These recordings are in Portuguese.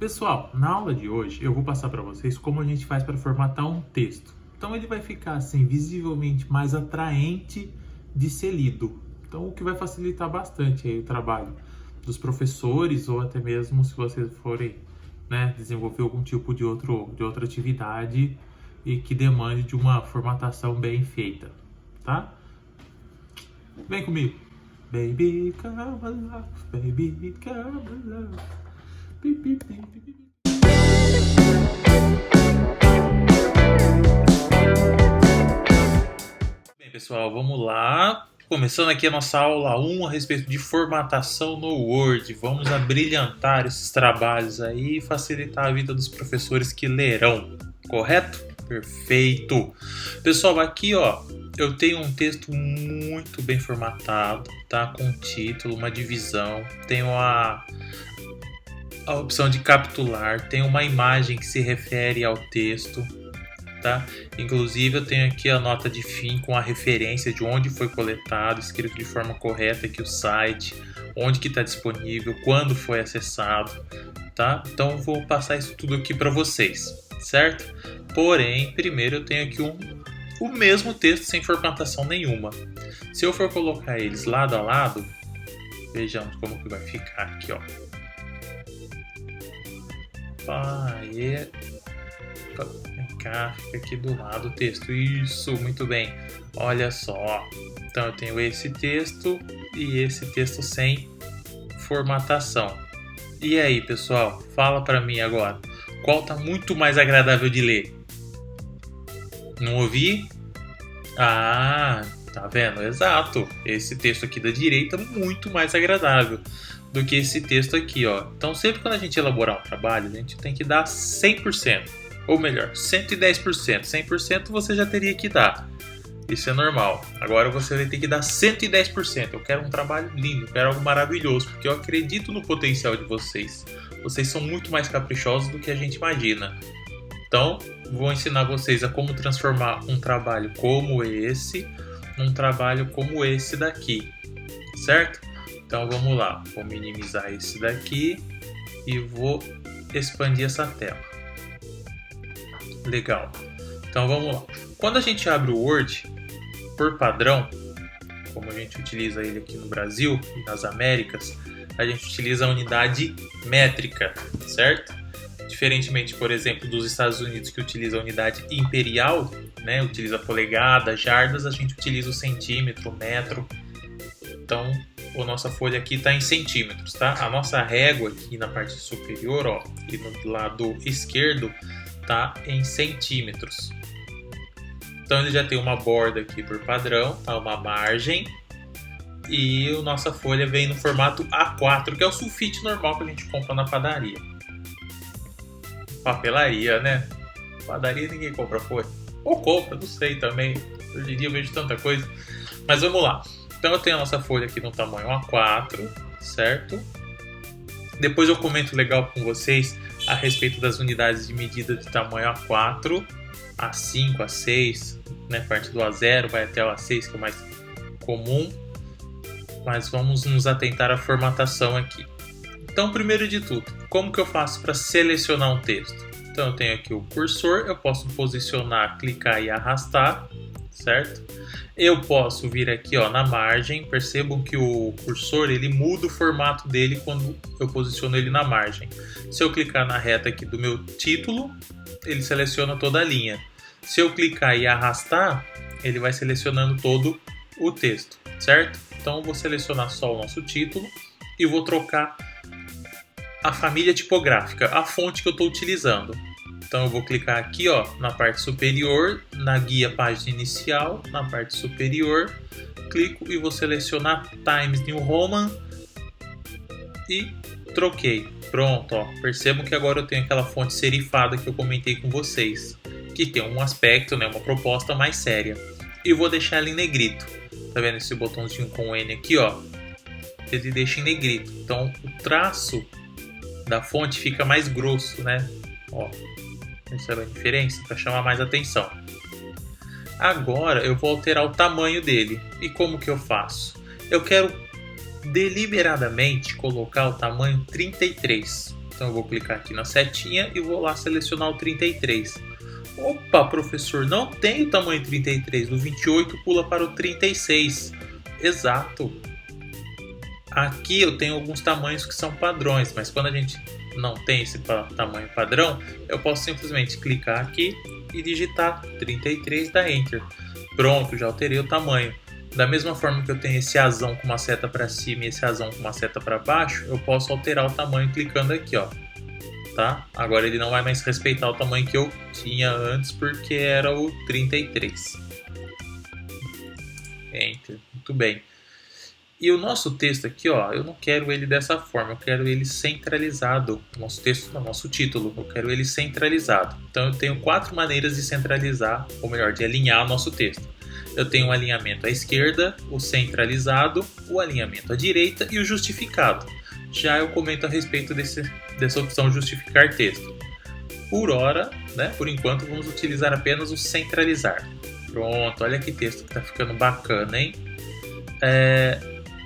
Pessoal, na aula de hoje eu vou passar para vocês como a gente faz para formatar um texto. Então ele vai ficar assim visivelmente mais atraente de ser lido. Então o que vai facilitar bastante aí o trabalho dos professores ou até mesmo se vocês forem, desenvolver algum tipo de outra atividade e que demande de uma formatação bem feita, tá? Vem comigo. Baby, come alive, baby, come alive. Bem, pessoal, vamos lá. Começando aqui a nossa aula 1 a respeito de formatação no Word. Vamos abrilhantar esses trabalhos aí e facilitar a vida dos professores que lerão, correto? Perfeito! Pessoal, aqui ó, eu tenho um texto muito bem formatado, tá? Com um título, uma divisão, tenho a opção de capitular, tem uma imagem que se refere ao texto, tá? Inclusive eu tenho aqui a nota de fim com a referência de onde foi coletado, escrito de forma correta aqui o site, onde que está disponível, quando foi acessado, tá? Então eu vou passar isso tudo aqui para vocês, certo? Porém, primeiro eu tenho aqui o mesmo texto sem formatação nenhuma. Se eu for colocar eles lado a lado, vejamos como que vai ficar aqui, ó. Vem cá, fica aqui do lado o texto. Isso, muito bem. Olha só. Então eu tenho esse texto e esse texto sem formatação. E aí, pessoal? Fala pra mim agora. Qual tá muito mais agradável de ler? Não ouvi? Ah, tá vendo? Exato. Esse texto aqui da direita é muito mais agradável do que esse texto aqui, ó. Então, sempre quando a gente elaborar um trabalho, a gente tem que dar 100%. Ou melhor, 110%. 100% você já teria que dar. Isso é normal. Agora você vai ter que dar 110%. Eu quero um trabalho lindo, eu quero algo maravilhoso, porque eu acredito no potencial de vocês. Vocês são muito mais caprichosos do que a gente imagina. Então, vou ensinar vocês a como transformar um trabalho como esse num trabalho como esse daqui, certo? Então vamos lá, vou minimizar esse daqui e vou expandir essa tela. Legal. Então vamos lá. Quando a gente abre o Word, por padrão, como a gente utiliza ele aqui no Brasil e nas Américas, a gente utiliza a unidade métrica, certo? Diferentemente, por exemplo, dos Estados Unidos que utiliza a unidade imperial, né? Utiliza polegada, jardas, a gente utiliza o centímetro, metro. Então, a nossa folha aqui está em centímetros, tá? A nossa régua aqui na parte superior, ó, e no lado esquerdo, tá em centímetros. Então, ele já tem uma borda aqui por padrão, tá? Uma margem. E a nossa folha vem no formato A4, que é o sulfite normal que a gente compra na padaria. Papelaria, né? Padaria ninguém compra folha. Ou compra, não sei também. Hoje em dia eu vejo tanta coisa. Mas vamos lá. Então eu tenho a nossa folha aqui no tamanho A4, certo? Depois eu comento legal com vocês a respeito das unidades de medida de tamanho A4, A5, A6, né? Parte do A0 vai até o A6, que é o mais comum. Mas vamos nos atentar à formatação aqui. Então, primeiro de tudo, como que eu faço para selecionar um texto? Então eu tenho aqui o cursor, eu posso posicionar, clicar e arrastar, certo? Eu posso vir aqui ó, na margem, percebam que o cursor ele muda o formato dele quando eu posiciono ele na margem. Se eu clicar na reta aqui do meu título, ele seleciona toda a linha. Se eu clicar e arrastar, ele vai selecionando todo o texto, certo? Então eu vou selecionar só o nosso título e vou trocar a família tipográfica, a fonte que eu estou utilizando. Então eu vou clicar aqui ó, na parte superior, na guia página inicial, na parte superior, clico e vou selecionar Times New Roman e troquei. Pronto, ó. Percebam que agora eu tenho aquela fonte serifada que eu comentei com vocês, que tem um aspecto, né, uma proposta mais séria. E vou deixar ela em negrito. Tá vendo esse botãozinho com N aqui, ó? Ele deixa em negrito. Então o traço da fonte fica mais grosso, né? Ó, percebe a diferença? Para chamar mais atenção. Agora eu vou alterar o tamanho dele. E como que eu faço? Eu quero deliberadamente colocar o tamanho 33. Então eu vou clicar aqui na setinha e vou lá selecionar o 33. Opa, professor, não tem o tamanho 33, do 28 pula para o 36. Exato. Aqui eu tenho alguns tamanhos que são padrões, mas quando a gente não tem esse tamanho padrão, eu posso simplesmente clicar aqui e digitar 33 e dar Enter. Pronto, já alterei o tamanho. Da mesma forma que eu tenho esse asão com uma seta para cima e esse asão com uma seta para baixo, eu posso alterar o tamanho clicando aqui, ó. Tá? Agora ele não vai mais respeitar o tamanho que eu tinha antes, porque era o 33. Enter. Muito bem. E o nosso texto aqui, ó, eu não quero ele dessa forma, eu quero ele centralizado. O nosso texto, não, nosso título, eu quero ele centralizado. Então eu tenho 4 maneiras de centralizar, ou melhor, de alinhar o nosso texto. Eu tenho o alinhamento à esquerda, o centralizado, o alinhamento à direita e o justificado. Já eu comento a respeito dessa opção justificar texto. Por hora, né, por enquanto, vamos utilizar apenas o centralizar. Pronto, olha que texto que está ficando bacana, hein?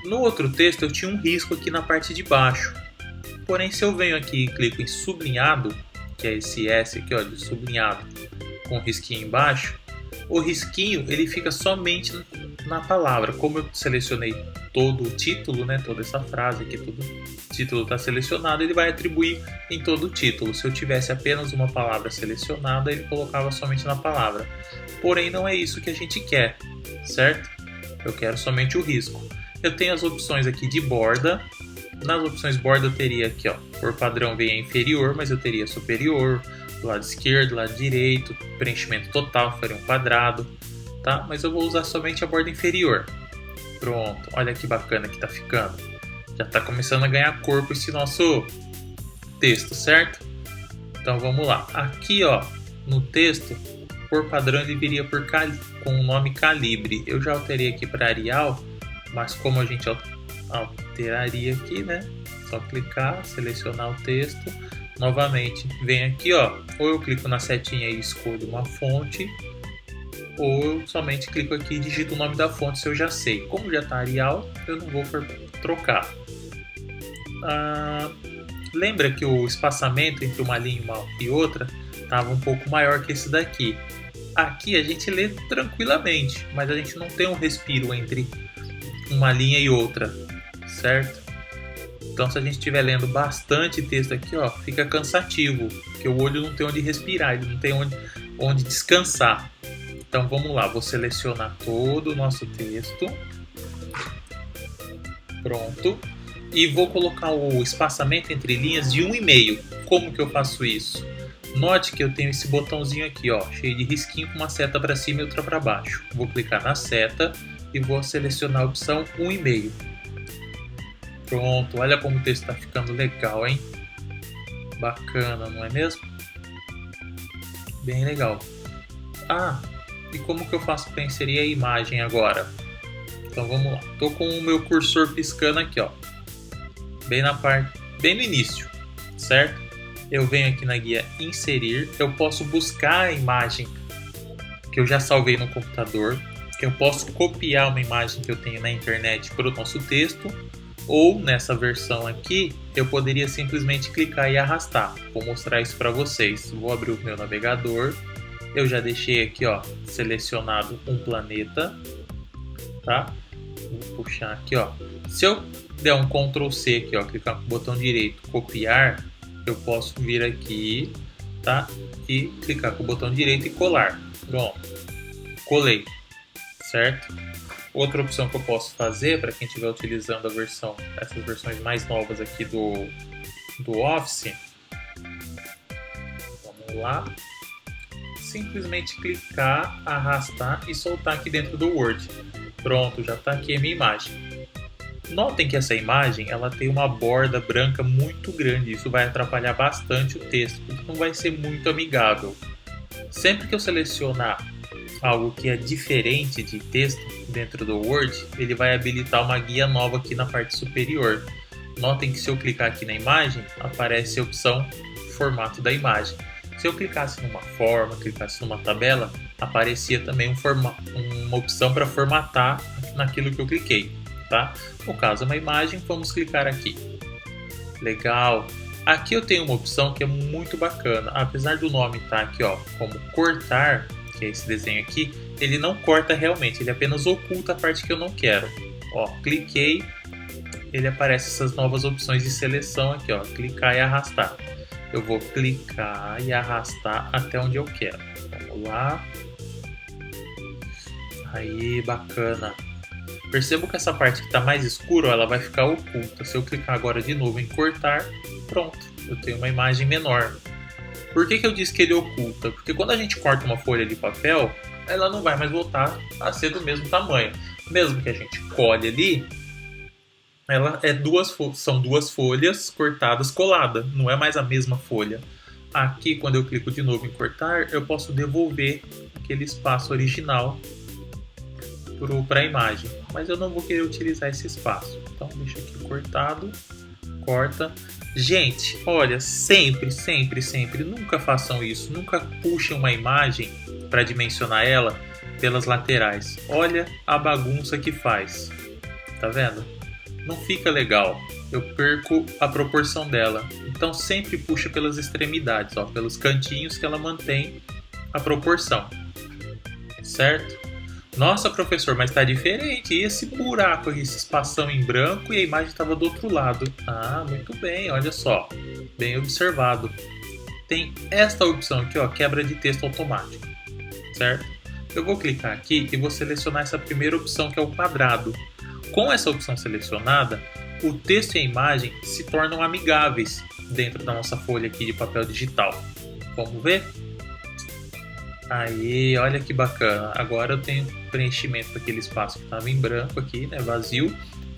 No outro texto eu tinha um risco aqui na parte de baixo. Porém, se eu venho aqui e clico em sublinhado, que é esse S aqui, ó, de sublinhado, com risquinho embaixo, o risquinho ele fica somente na palavra. Como eu selecionei todo o título, né, toda essa frase aqui, todo o título está selecionado, ele vai atribuir em todo o título. Se eu tivesse apenas uma palavra selecionada, ele colocava somente na palavra. Porém, não é isso que a gente quer, certo? Eu quero somente o risco. Eu tenho as opções aqui de borda. Nas opções borda eu teria aqui, ó, por padrão vem a inferior, mas eu teria superior, do lado esquerdo, do lado direito, preenchimento total, faria um quadrado, tá? Mas eu vou usar somente a borda inferior. Pronto, olha que bacana que tá ficando. Já tá começando a ganhar corpo esse nosso texto, certo? Então vamos lá. Aqui, ó, no texto, por padrão ele viria com o nome calibre. Eu já alterei aqui para Arial, mas como a gente alteraria aqui, né? Só clicar, selecionar o texto. Novamente, vem aqui, ó, ou eu clico na setinha e escolho uma fonte, ou eu somente clico aqui e digito o nome da fonte se eu já sei. Como já está Arial, eu não vou trocar. Lembra que o espaçamento entre uma linha e outra estava um pouco maior que esse daqui. Aqui a gente lê tranquilamente, mas a gente não tem um respiro entre uma linha e outra, certo? Então, se a gente estiver lendo bastante texto aqui, ó, fica cansativo, porque o olho não tem onde respirar, ele não tem onde descansar. Então, vamos lá, vou selecionar todo o nosso texto. Pronto. E vou colocar o espaçamento entre linhas de 1,5. Como que eu faço isso? Note que eu tenho esse botãozinho aqui, ó, cheio de risquinho com uma seta para cima e outra para baixo. Vou clicar na seta e vou selecionar a opção 1,5. Pronto, olha como o texto está ficando legal, hein? Bacana, não é mesmo? Bem legal. E como que eu faço para inserir a imagem agora? Então vamos lá. Estou com o meu cursor piscando aqui, ó. Bem no início, certo? Eu venho aqui na guia inserir. Eu posso buscar a imagem que eu já salvei no computador. Eu posso copiar uma imagem que eu tenho na internet para o nosso texto. Ou nessa versão aqui, eu poderia simplesmente clicar e arrastar. Vou mostrar isso para vocês. Vou abrir o meu navegador. Eu já deixei aqui, ó, selecionado um planeta, tá? Vou puxar aqui, ó. Se eu der um Ctrl C aqui, ó, clicar com o botão direito, copiar, eu posso vir aqui, tá? E clicar com o botão direito e colar. Pronto. Colei, certo? Outra opção que eu posso fazer para quem estiver utilizando essas versões mais novas aqui do Office, vamos lá, simplesmente clicar, arrastar e soltar aqui dentro do Word. Pronto, já está aqui a minha imagem. Notem que essa imagem ela tem uma borda branca muito grande, isso vai atrapalhar bastante o texto, porque não vai ser muito amigável. Sempre que eu selecionar algo que é diferente de texto dentro do Word, ele vai habilitar uma guia nova aqui na parte superior. Notem que se eu clicar aqui na imagem, aparece a opção formato da imagem. Se eu clicasse numa forma, clicasse numa tabela, aparecia também uma opção para formatar naquilo que eu cliquei, tá? No caso, uma imagem, vamos clicar aqui. Legal! Aqui eu tenho uma opção que é muito bacana. Apesar do nome estar aqui, ó, como cortar, que é esse desenho aqui, ele não corta realmente, ele apenas oculta a parte que eu não quero. Ó, cliquei, ele aparece essas novas opções de seleção aqui, ó, clicar e arrastar. Eu vou clicar e arrastar até onde eu quero. Vamos lá. Aí, bacana. Percebo que essa parte que está mais escura, ela vai ficar oculta. Se eu clicar agora de novo em cortar, pronto, eu tenho uma imagem menor. Por que eu disse que ele oculta? Porque quando a gente corta uma folha de papel, ela não vai mais voltar a ser do mesmo tamanho. Mesmo que a gente colhe ali, ela é são duas folhas cortadas coladas, não é mais a mesma folha. Aqui, quando eu clico de novo em cortar, eu posso devolver aquele espaço original para a imagem, mas eu não vou querer utilizar esse espaço, então deixa aqui cortado, corta. Gente, olha, sempre, nunca façam isso, nunca puxem uma imagem para dimensionar ela pelas laterais. Olha a bagunça que faz, tá vendo? Não fica legal, eu perco a proporção dela, então sempre puxa pelas extremidades, ó, pelos cantinhos que ela mantém a proporção, certo? Nossa, professor, mas tá diferente. E esse buraco aqui, esse espação em branco e a imagem estava do outro lado. Ah, muito bem, olha só. Bem observado. Tem esta opção aqui, ó, quebra de texto automático, certo? Eu vou clicar aqui e vou selecionar essa primeira opção, que é o quadrado. Com essa opção selecionada, o texto e a imagem se tornam amigáveis dentro da nossa folha aqui de papel digital. Vamos ver? Aí, olha que bacana. Agora eu tenho preenchimento daquele espaço que estava em branco aqui, né, vazio,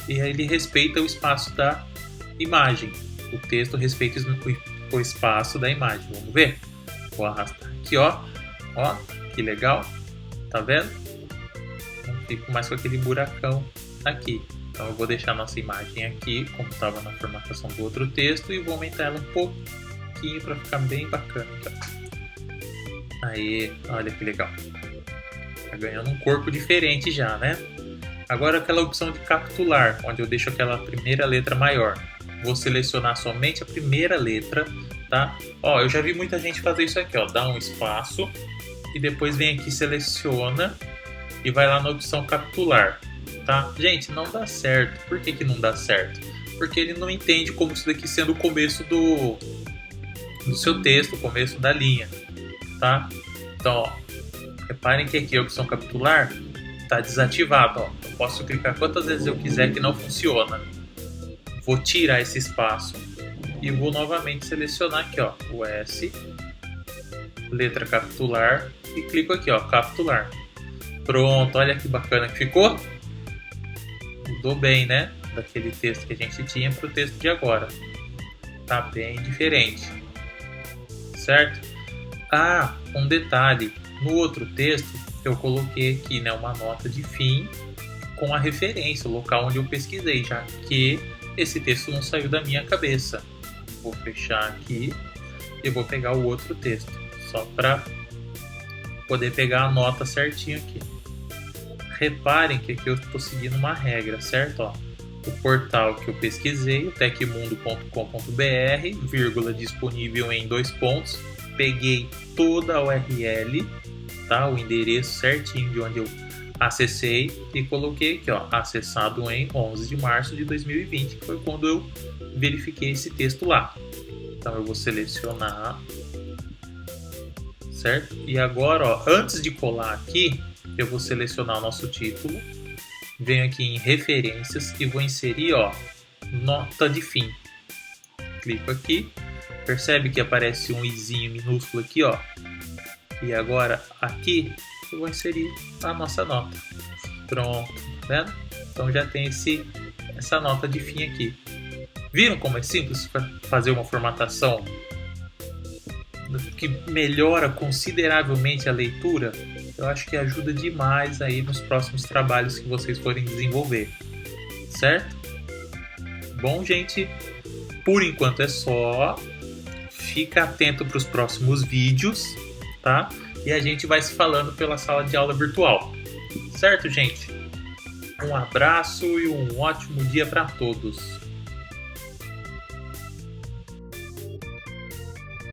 e aí ele respeita o espaço da imagem. O texto respeita o espaço da imagem. Vamos ver? Vou arrastar aqui, ó. Ó, que legal. Tá vendo? Não fico mais com aquele buracão aqui. Então eu vou deixar a nossa imagem aqui, como estava na formatação do outro texto, e vou aumentar ela um pouquinho para ficar bem bacana. Aí, olha que legal. Tá ganhando um corpo diferente já, né? Agora aquela opção de capitular, onde eu deixo aquela primeira letra maior. Vou selecionar somente a primeira letra, tá? Ó, eu já vi muita gente fazer isso aqui, ó. Dá um espaço e depois vem aqui, seleciona e vai lá na opção capitular, tá? Gente, não dá certo. Por que não dá certo? Porque ele não entende como isso daqui sendo o começo do seu texto, o começo da linha. Tá? Então, ó, reparem que aqui a opção capitular está desativada. Ó. Eu posso clicar quantas vezes eu quiser que não funciona. Vou tirar esse espaço e vou novamente selecionar aqui, ó, o S, letra capitular, e clico aqui, ó, capitular. Pronto, olha que bacana que ficou. Mudou bem, né? Daquele texto que a gente tinha para o texto de agora. Tá bem diferente, certo? Ah, um detalhe, no outro texto eu coloquei aqui, né, uma nota de fim com a referência, o local onde eu pesquisei, já que esse texto não saiu da minha cabeça. Vou fechar aqui e vou pegar o outro texto, só para poder pegar a nota certinho aqui. Reparem que aqui eu estou seguindo uma regra, certo? Ó, o portal que eu pesquisei, o tecmundo.com.br, vírgula, disponível em 2 pontos. Peguei toda a URL, tá? O endereço certinho de onde eu acessei e coloquei aqui, ó, acessado em 11 de março de 2020, que foi quando eu verifiquei esse texto lá. Então eu vou selecionar, certo? E agora, ó, antes de colar aqui, eu vou selecionar o nosso título, venho aqui em referências e vou inserir, ó, nota de fim. Clico aqui. Percebe que aparece um izinho minúsculo aqui, ó. E agora aqui eu vou inserir a nossa nota. Pronto, tá vendo? Então já tem essa nota de fim aqui. Viram como é simples fazer uma formatação que melhora consideravelmente a leitura? Eu acho que ajuda demais aí nos próximos trabalhos que vocês forem desenvolver, certo? Bom, gente, por enquanto é só. Fica atento para os próximos vídeos, tá? E a gente vai se falando pela sala de aula virtual. Certo, gente? Um abraço e um ótimo dia para todos.